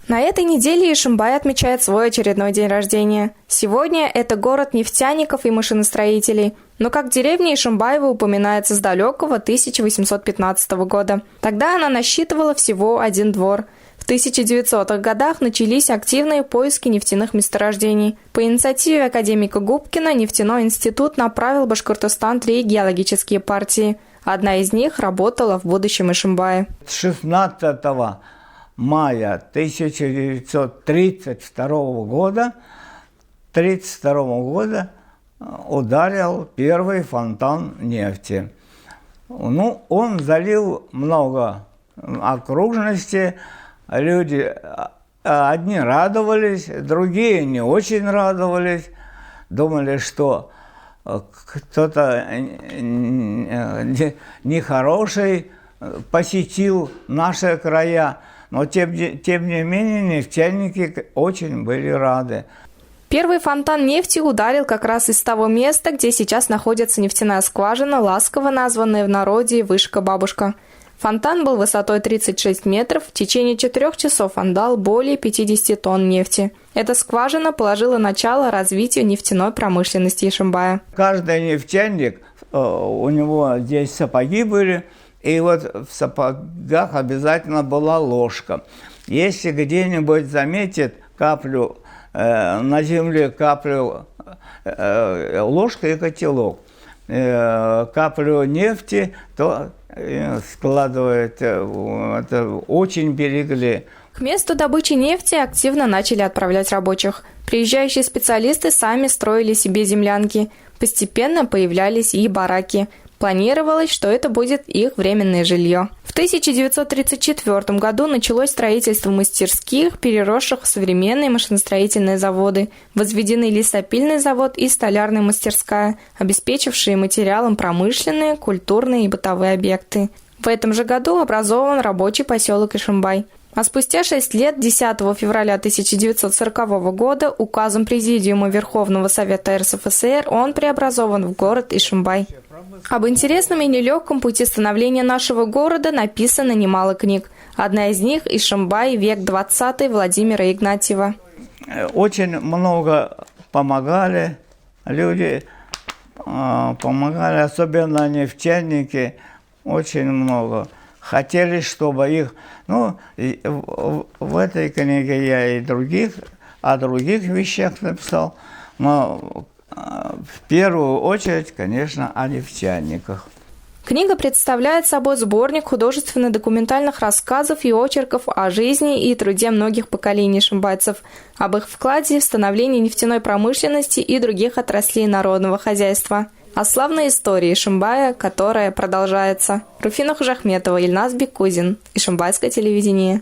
На этой неделе Ишимбай отмечает свой очередной день рождения. Сегодня это город нефтяников и машиностроителей. Но как деревня Ишимбаева упоминается с далекого 1815 года. Тогда она насчитывала всего один двор. В 1900-х годах начались активные поиски нефтяных месторождений. По инициативе академика Губкина нефтяной институт направил в Башкортостан 3 геологические партии. Одна из них работала в будущем Ишимбае. 16 мая 1932 года, ударил первый фонтан нефти. Он залил много окружности. Люди одни радовались, другие не очень радовались. Думали, что кто-то нехороший посетил наши края. Но тем не менее нефтяники очень были рады. Первый фонтан нефти ударил как раз из того места, где сейчас находится нефтяная скважина, ласково названная в народе «Вышка-бабушка». Фонтан был высотой 36 метров, в течение 4 часов он дал более 50 тонн нефти. Эта скважина положила начало развитию нефтяной промышленности Ишимбая. Каждый нефтяник, у него здесь сапоги были, и вот в сапогах обязательно была ложка. Если где-нибудь заметит каплю, на земле каплю ложка и котелок, каплю нефти, то складывает, это очень берегли. К месту добычи нефти активно начали отправлять рабочих. Приезжающие специалисты сами строили себе землянки. Постепенно появлялись и бараки. Планировалось, что это будет их временное жилье. В 1934 году началось строительство мастерских, переросших в современные машиностроительные заводы. Возведены лесопильный завод и столярная мастерская, обеспечившие материалом промышленные, культурные и бытовые объекты. В этом же году образован рабочий поселок Ишимбай. А спустя 6 лет, 10 февраля 1940 года, указом Президиума Верховного Совета РСФСР он преобразован в город Ишимбай. Об интересном и нелегком пути становления нашего города написано немало книг. Одна из них – «Ишимбай. Век 20» Владимира Игнатьева. Очень много помогали люди, особенно нефтяники, очень много. Хотели, чтобы их, в этой книге я и о других вещах написал, но в первую очередь, конечно, о нефтяниках. Книга представляет собой сборник художественно-документальных рассказов и очерков о жизни и труде многих поколений ишимбайцев, об их вкладе в становление нефтяной промышленности и других отраслей народного хозяйства. О славной истории Ишимбая, которая продолжается. Руфина Хужахметова, Ильназ Бекузин. Ишимбайское телевидение.